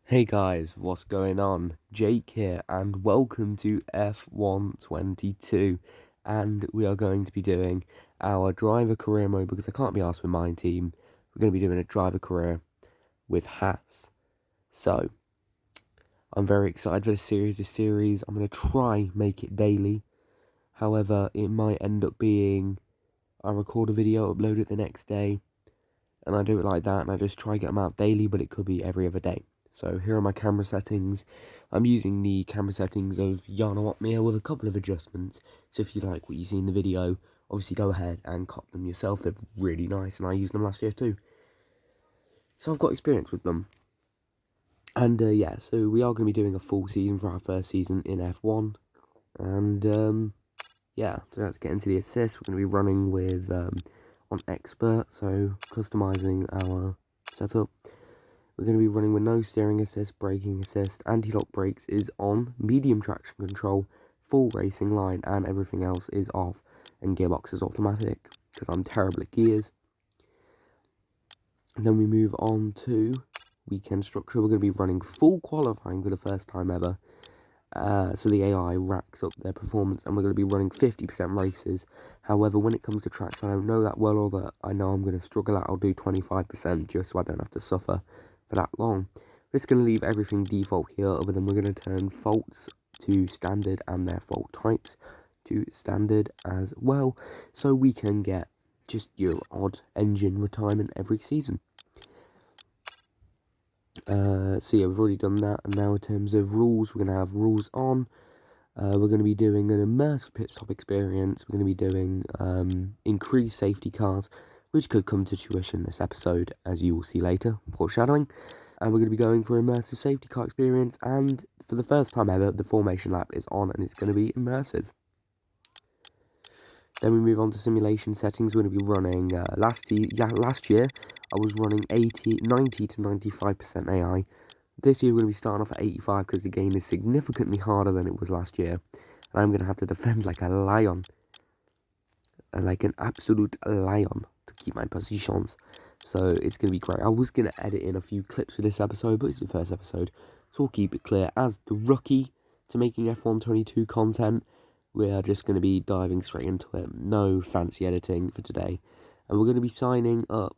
Hey guys, what's going on? Jake here, and welcome to F122. And we are going to be doing our driver career mode because I can't be asked with my team. We're going to be doing a driver career with HAAS. So, I'm very excited for this series. I'm going to try make it daily. However, it might end up being I record a video, upload it the next day, and I do it like that, and I just try to get them out daily, but it could be every other day. So here are my camera settings. I'm using the camera settings of Yana Opmia with a couple of adjustments. So if you like what you see in the video, obviously go ahead and cop them yourself. They're really nice, and I used them last year too. So I've got experience with them. And yeah, so we are going to be doing a full season for our first season in F1. And yeah, so let's get into the assists. We're going to be running with on expert, so customizing our setup. We're going to be running with no steering assist, braking assist, anti-lock brakes is on, medium traction control, full racing line, and everything else is off, and gearbox is automatic, because I'm terrible at gears. And then we move on to weekend structure. We're going to be running full qualifying for the first time ever, so the AI racks up their performance, and we're going to be running 50% races. However, when it comes to tracks I don't know that well or that I know I'm going to struggle at, I'll do 25% just so I don't have to suffer for that long. We're just going to leave everything default here, other than we're going to turn faults to standard and their fault types to standard as well, so we can get just your odd engine retirement every season. So yeah, we've already done that, and now in terms of rules, we're going to have rules on. We're going to be doing an immersive pit stop experience. We're going to be doing increased safety cars, which could come to fruition this episode, as you will see later, foreshadowing. And we're going to be going for immersive safety car experience, and for the first time ever, the formation lap is on, and it's going to be immersive. Then we move on to simulation settings. We're going to be running, last year, I was running 90 to 95% AI. This year we're going to be starting off at 85 because the game is significantly harder than it was last year. And I'm going to have to defend like a lion. Like an absolute lion to keep my positions. So it's going to be great. I was going to edit in a few clips for this episode, but it's the first episode. So we'll keep it clear. As the rookie to making F122 content, we are just going to be diving straight into it. No fancy editing for today. And we're going to be signing up,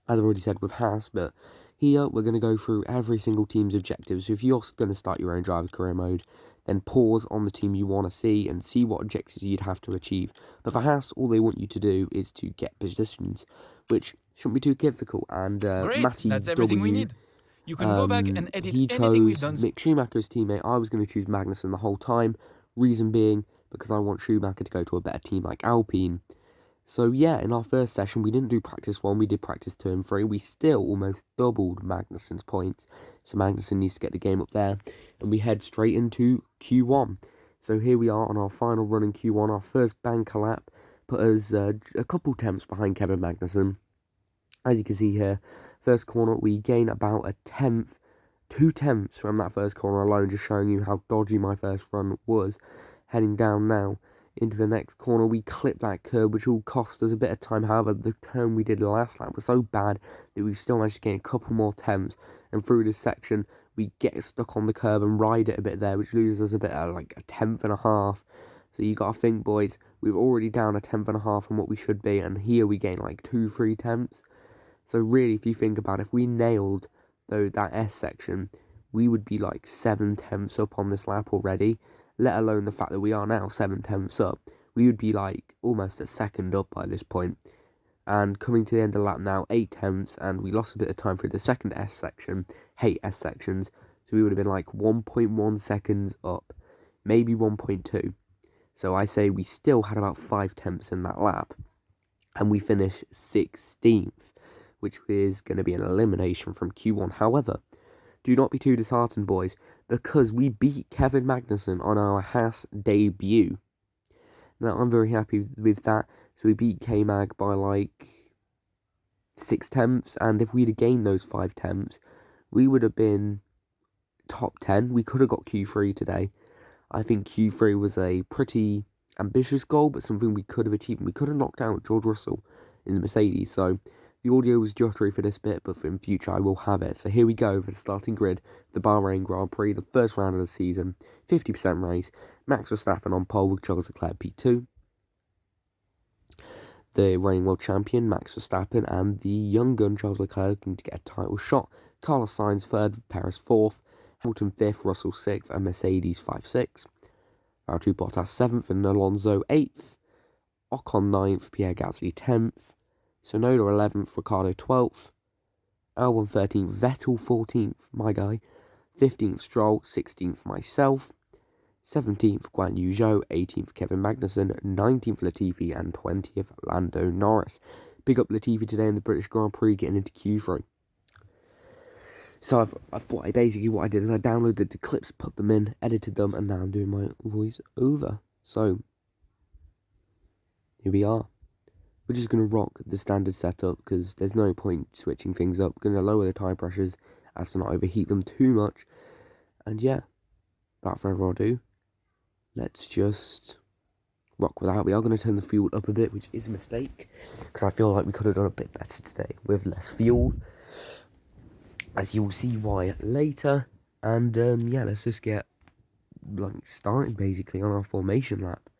as I've already said, with HAAS, but here we're going to go through every single team's objectives. So if you're going to start your own driver career mode, then pause on the team you want to see and see what objectives you'd have to achieve. But for HAAS, all they want you to do is to get positions, which shouldn't be too difficult. And Great, Matty that's everything we W, need. You can go back and edit he anything we've chose done. Mick Schumacher's teammate. I was going to choose Magnussen the whole time. Reason being, because I want Schumacher to go to a better team like Alpine. So yeah, in our first session, we didn't do practice 1, we did practice 2 and 3. We still almost doubled Magnussen's points. So Magnussen needs to get the game up there. And we head straight into Q1. So here we are on our final run in Q1. Our first banker lap put us a couple tenths behind Kevin Magnussen. As you can see here, first corner, we gain about a tenth, 2 tenths from that first corner alone, just showing you how dodgy my first run was. Heading down now into the next corner, we clip that curb, which will cost us a bit of time. However, the turn we did last lap was so bad that we still managed to gain a couple more tenths. And through this section, we get stuck on the curb and ride it a bit there, which loses us a bit of like a tenth and a half. So you got to think, boys, we're already down a tenth and a half from what we should be, and here we gain like 2-3 tenths. So really, if you think about it, if we nailed though that S section, we would be like 7 tenths up on this lap already, let alone the fact that we are now 7 tenths up. We would be like almost a second up by this point. And coming to the end of the lap now, 8 tenths, and we lost a bit of time through the second S section. Hate S sections. So we would have been like 1.1 seconds up, maybe 1.2. So I say we still had about 5 tenths in that lap, and we finished 16th, which is going to be an elimination from Q1. However, do not be too disheartened, boys, because we beat Kevin Magnussen on our HAAS debut. Now, I'm very happy with that. So we beat K-Mag by like 6 tenths, and if we'd have gained those 5 tenths, we would have been top 10. We could have got Q3 today. I think Q3 was a pretty ambitious goal, but something we could have achieved. We could have knocked out George Russell in the Mercedes, so The audio was jittery for this bit, but in future I will have it. So here we go for the starting grid, the Bahrain Grand Prix, the first round of the season, 50% race, Max Verstappen on pole with Charles Leclerc P2. The reigning world champion, Max Verstappen, and the young gun, Charles Leclerc, looking to get a title shot. Carlos Sainz third, Perez fourth, Hamilton fifth, Russell sixth, and Mercedes 5-6. Valtteri Bottas seventh, and Alonso eighth. Ocon ninth, Pierre Gasly 10th. Tsunoda 11th, Ricciardo 12th. Albon 13th, Vettel 14th, my guy. 15th, Stroll, 16th, myself. 17th, Guan Yu Zhou, 18th, Kevin Magnussen, 19th, Latifi, and 20th, Lando Norris. Big up Latifi today in the British Grand Prix, getting into Q3. So basically what I did is I downloaded the clips, put them in, edited them, and now I'm doing my voice over. So here we are. We're just going to rock the standard setup because there's no point switching things up. We're going to lower the tyre pressures as to not overheat them too much. And yeah, without further ado, let's just rock with that. We are going to turn the fuel up a bit, which is a mistake because I feel like we could have done a bit better today with less fuel, as you will see why later. And yeah, let's just get started basically on our formation lap.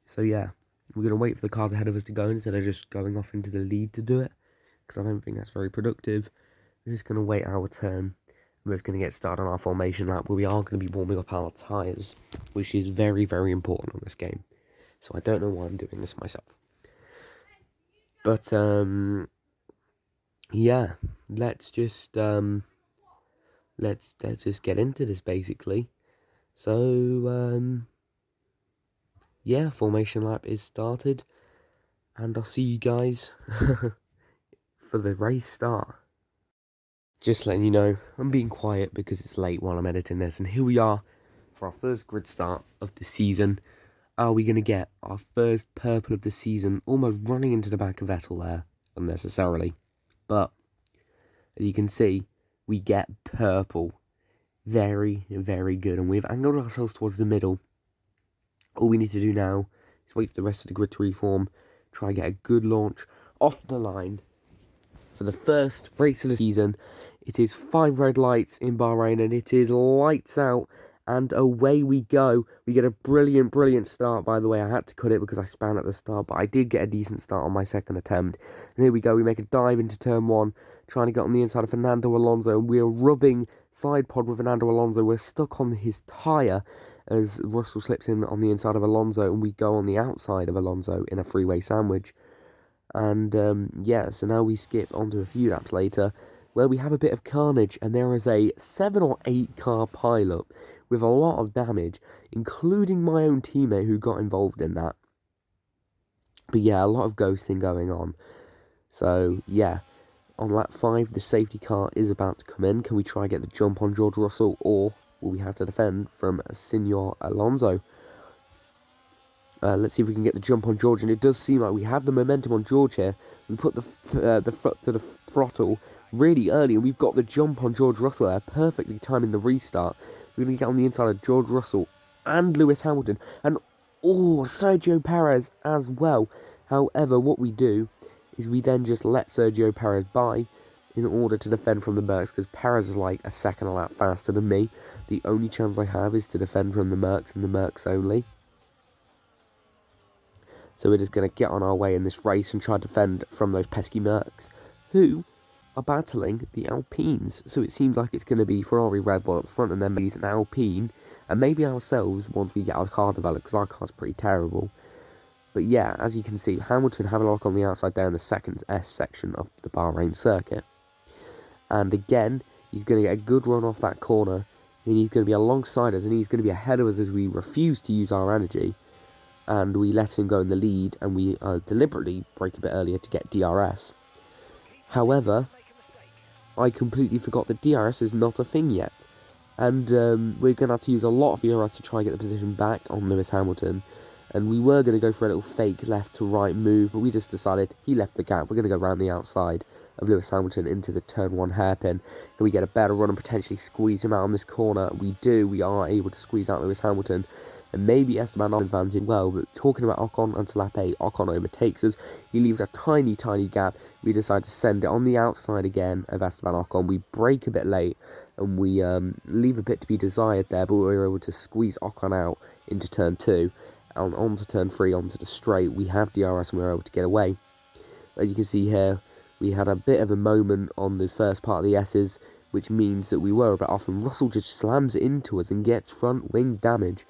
So yeah, we're going to wait for the cars ahead of us to go instead of just going off into the lead to do it, because I don't think that's very productive. We're just going to wait our turn. We're just going to get started on our formation lap, where we are going to be warming up our tyres, which is very, very important on this game. So I don't know why I'm doing this myself. But, yeah, let's just get into this, basically. So, yeah, formation lap is started, and I'll see you guys for the race start. Just letting you know, I'm being quiet because it's late while I'm editing this, and here we are for our first grid start of the season. Are we going to get our first purple of the season, almost running into the back of Vettel there, unnecessarily. But, as you can see, we get purple. Very, very good, and we've angled ourselves towards the middle. All we need to do now is wait for the rest of the grid to reform, try and get a good launch off the line for the first race of the season. It is 5 red lights in Bahrain, and it is lights out, and away we go. We get a brilliant, brilliant start, by the way. I had to cut it because I span at the start, but I did get a decent start on my second attempt. And here we go. We make a dive into turn 1, trying to get on the inside of Fernando Alonso, and we're rubbing side pod with Fernando Alonso. We're stuck on his tyre as Russell slips in on the inside of Alonso, and we go on the outside of Alonso in a freeway sandwich. And yeah, so now we skip onto a few laps later, where we have a bit of carnage, and there is a 7 or 8 car pileup with a lot of damage, including my own teammate who got involved in that. But yeah, a lot of ghosting going on. So yeah, on lap 5, the safety car is about to come in. Can we try and get the jump on George Russell, or will we have to defend from Senor Alonso? Let's see if we can get the jump on George, and it does seem like we have the momentum on George here. We put the foot to the throttle really early, and we've got the jump on George Russell there, perfectly timing the restart. We're going to get on the inside of George Russell and Lewis Hamilton, and Sergio Perez as well. However, what we do is we then just let Sergio Perez by in order to defend from the Mercs, because Perez is like a second a lap faster than me. The only chance I have is to defend from the Mercs, and the Mercs only. So we're just going to get on our way in this race and try to defend from those pesky Mercs, who are battling the Alpines. So it seems like it's going to be Ferrari, Red Bull at the front, and then maybe an Alpine, and maybe ourselves once we get our car developed, because our car's pretty terrible. But yeah, as you can see, Hamilton having a lock on the outside there in the second S section of the Bahrain circuit. And again, he's going to get a good run off that corner, and he's going to be alongside us, and he's going to be ahead of us as we refuse to use our energy. And we let him go in the lead, and we deliberately brake a bit earlier to get DRS. However, I completely forgot that DRS is not a thing yet. And we're going to have to use a lot of DRS to try and get the position back on Lewis Hamilton. And we were going to go for a little fake left to right move, but we just decided he left the gap. We're going to go around the outside of Lewis Hamilton into the turn 1 hairpin. Can we get a better run and potentially squeeze him out on this corner? We do. We are able to squeeze out Lewis Hamilton. and maybe Esteban advancing well. But talking about Ocon onto lap 8, Ocon overtakes us. He leaves a tiny gap. We decide to send it on the outside again of Esteban Ocon. We brake a bit late, and we leave a bit to be desired there, but we were able to squeeze Ocon out into turn 2, and onto turn 3, onto the straight. We have DRS and we were able to get away. As you can see here, we had a bit of a moment on the first part of the S's, which means that we were a bit off, and Russell just slams into us and gets front wing damage.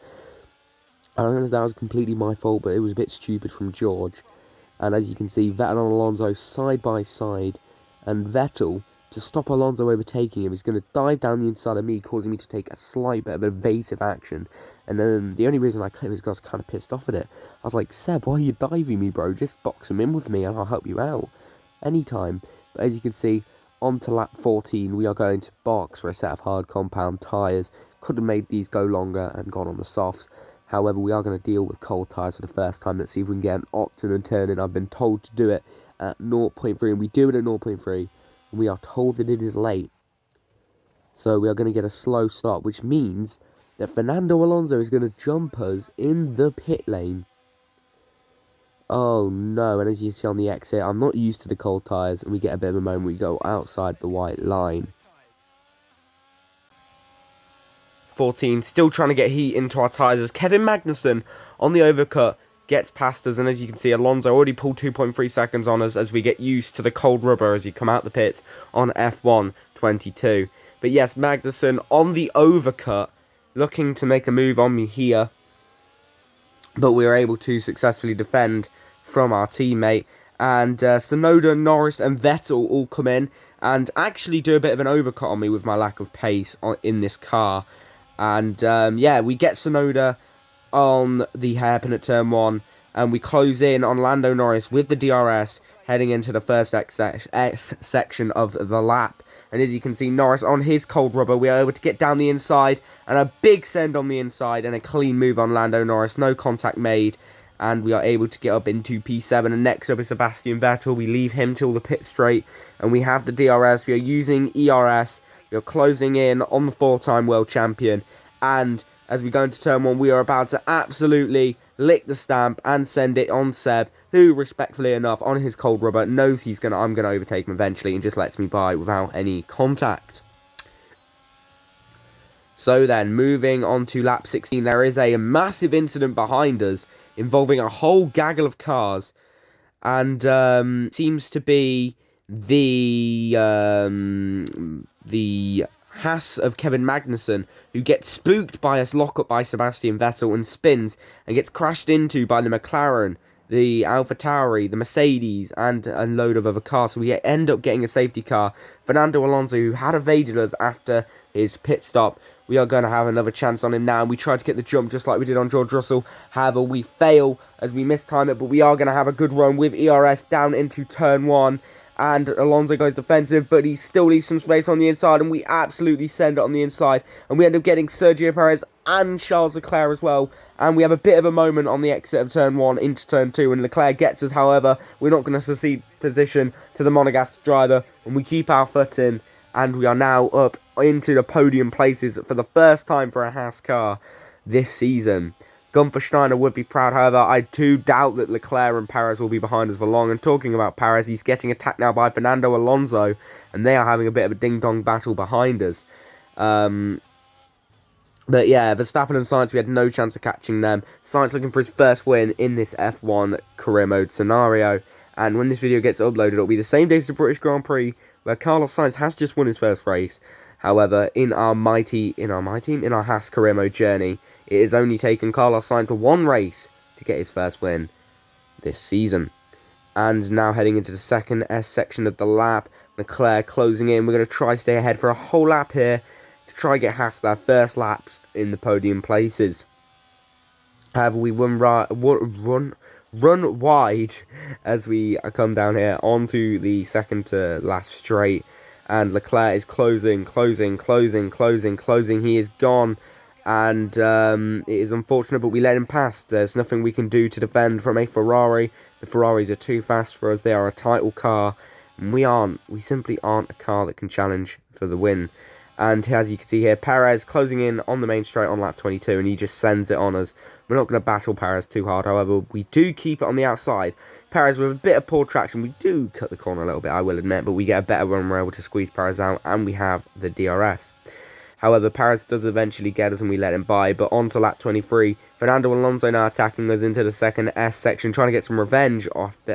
I don't know if that was completely my fault, but it was a bit stupid from George. And as you can see, Vettel and Alonso side by side, and Vettel, to stop Alonso overtaking him, is going to dive down the inside of me, causing me to take a slight bit of evasive action. And then the only reason I clipped is because I was kind of pissed off at it. I was like, Seb, why are you diving me, bro? Just box him in with me and I'll help you out anytime. But as you can see, on to lap 14, we are going to box for a set of hard compound tyres. Could have made these go longer and gone on the softs. However, we are going to deal with cold tyres for the first time. Let's see if we can get an optimum turn in. I've been told to do it at 0.3, and we do it at 0.3. And we are told that it is late. So we are going to get a slow start, which means that Fernando Alonso is going to jump us in the pit lane. Oh no, and as you see on the exit, I'm not used to the cold tyres, and we get a bit of a moment. We go outside the white line. 14, still trying to get heat into our tyres as Kevin Magnussen on the overcut gets past us, and as you can see, Alonso already pulled 2.3 seconds on us as we get used to the cold rubber as you come out the pits on F1.22. But yes, Magnussen on the overcut, looking to make a move on me here, but we were able to successfully defend from our teammate, and Tsunoda, Norris and Vettel all come in and actually do a bit of an overcut on me with my lack of pace in this car. And yeah, we get Tsunoda on the hairpin at turn 1, and we close in on Lando Norris with the DRS heading into the first S section of the lap. And as you can see, Norris on his cold rubber, we are able to get down the inside, and a big send on the inside, and a clean move on Lando Norris, no contact made, and we are able to get up into P7. And next up is Sebastian Vettel. We leave him till the pit straight, and we have the DRS. We are using ERS. We are closing in on the 4-time world champion, and as we go into turn 1, we are about to absolutely lick the stamp and send it on Seb, who, respectfully enough, on his cold rubber, knows I'm going to overtake him eventually, and just lets me by without any contact. So then, moving on to lap 16, there is a massive incident behind us involving a whole gaggle of cars, and seems to be the HAAS of Kevin Magnussen, who gets spooked by us lock-up by Sebastian Vettel and spins and gets crashed into by the McLaren, the AlphaTauri, the Mercedes, and a load of other cars. So we end up getting a safety car. Fernando Alonso, who had evaded us after his pit stop, we are going to have another chance on him now. And we try to get the jump just like we did on George Russell. However, we fail as we mistime it, but we are going to have a good run with ERS down into turn 1. And Alonso goes defensive, but he still leaves some space on the inside, and we absolutely send it on the inside. And we end up getting Sergio Perez and Charles Leclerc as well. And we have a bit of a moment on the exit of turn 1 into turn 2, and Leclerc gets us. However, we're not going to concede position to the Monegasque driver, and we keep our foot in, and we are now up into the podium places for the first time for a HAAS car this season. Gunther Steiner would be proud. However, I do doubt that Leclerc and Perez will be behind us for long. And talking about Perez, he's getting attacked now by Fernando Alonso, and they are having a bit of a ding-dong battle behind us. But yeah, Verstappen and Sainz, we had no chance of catching them. Sainz looking for his first win in this F1 career mode scenario. And when this video gets uploaded, it'll be the same day as the British Grand Prix, where Carlos Sainz has just won his first race. However, in our HAAS career mode journey, it has only taken Carlos Sainz one race to get his first win this season. And now heading into the second S section of the lap, Leclerc closing in. We're going to try stay ahead for a whole lap here to try get HAAS their first laps in the podium places. However, we run wide as we come down here onto the second to last straight. And Leclerc is closing. He is gone. And it is unfortunate, but we let him pass. There's nothing we can do to defend from a Ferrari. The Ferraris are too fast for us. They are a title car. And we simply aren't a car that can challenge for the win. And as you can see here, Perez closing in on the main straight on lap 22, and he just sends it on us. We're not going to battle Perez too hard, however, we do keep it on the outside. Perez with a bit of poor traction, we do cut the corner a little bit, I will admit, but we get a better run, we're able to squeeze Perez out, and we have the DRS. However, Perez does eventually get us and we let him by, but on to lap 23. Fernando Alonso now attacking us into the second S section, trying to get some revenge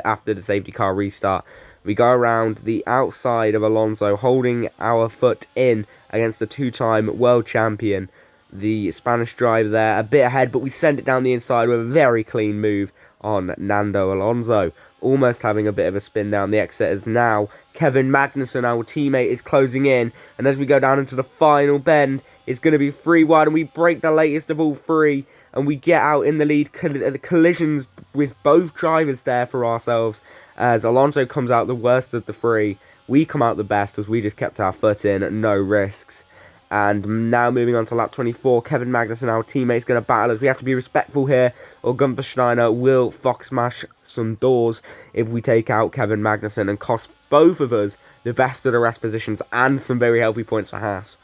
after the safety car restart. We go around the outside of Alonso, holding our foot in against the two-time world champion, the Spanish driver there, a bit ahead, but we send it down the inside with a very clean move on Nando Alonso, almost having a bit of a spin down the exit as now Kevin Magnussen, our teammate, is closing in, and as we go down into the final bend, it's going to be 3 wide, and we break the latest of all 3, and we get out in the lead. Collisions with both drivers there for ourselves, as Alonso comes out the worst of the 3. We come out the best as we just kept our foot in, no risks. And now moving on to lap 24, Kevin Magnussen, our teammate, is going to battle us. We have to be respectful here, or Gunther Steiner will fox smash some doors if we take out Kevin Magnussen and cost both of us the best of the rest positions and some very healthy points for HAAS.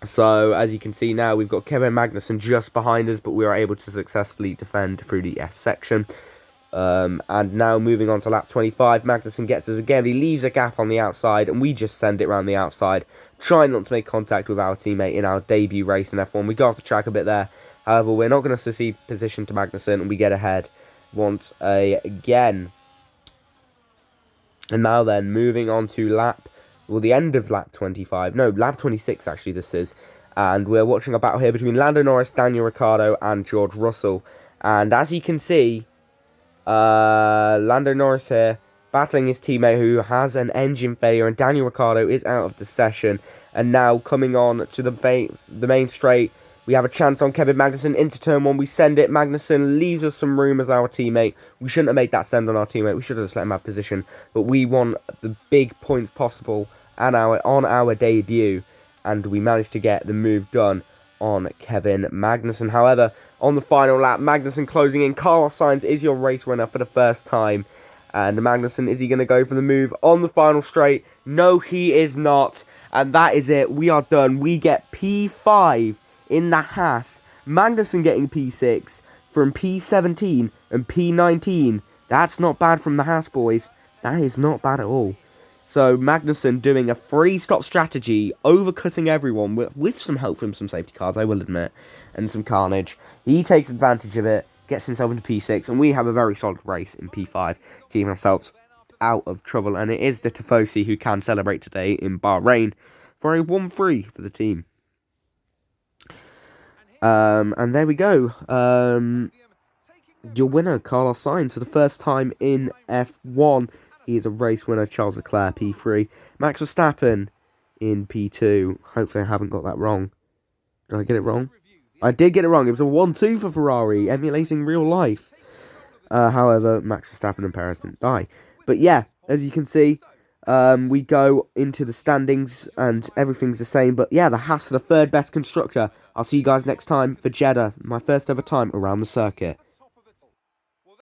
So, as you can see now, we've got Kevin Magnussen just behind us, but we are able to successfully defend through the S section. And now moving on to lap 25, Magnussen gets us again. He leaves a gap on the outside, and we just send it around the outside, trying not to make contact with our teammate in our debut race in F1. We go off the track a bit there. However, we're not going to secede position to Magnussen, and we get ahead once again. And now then, moving on to the end of lap 25. No, lap 26 actually this is. And we're watching a battle here between Lando Norris, Daniel Ricciardo, and George Russell. And as you can see, Lando Norris here battling his teammate who has an engine failure, and Daniel Ricciardo is out of the session. And now coming on to the main straight, we have a chance on Kevin Magnussen into turn 1. We send it. Magnussen leaves us some room as our teammate. We shouldn't have made that send on our teammate. We should have just let him have position. But we want the big points possible on our debut, and we managed to get the move done on Kevin Magnussen. However, on the final lap, Magnussen closing in. Carlos Sainz is your race winner for the first time. And Magnussen, is he going to go for the move on the final straight? No, he is not. And that is it. We are done. We get P5 in the HAAS. Magnussen getting P6 from P17 and P19. That's not bad from the HAAS boys. That is not bad at all. So Magnussen doing a 3-stop strategy, overcutting everyone with some help from some safety cars, I will admit, and some carnage. He takes advantage of it, gets himself into P6, and we have a very solid race in P5, keeping ourselves out of trouble. And it is the Tifosi who can celebrate today in Bahrain for a 1-3 for the team. And there we go. Your winner, Carlos Sainz, for the first time in F1. He is a race winner. Charles Leclerc, P3. Max Verstappen in P2. Hopefully I haven't got that wrong. Did I get it wrong? I did get it wrong. It was a 1-2 for Ferrari, emulating real life. However, Max Verstappen and Perez didn't die. But yeah, as you can see, we go into the standings and everything's the same. But yeah, the HAAS are the 3rd best constructor. I'll see you guys next time for Jeddah, my first ever time around the circuit.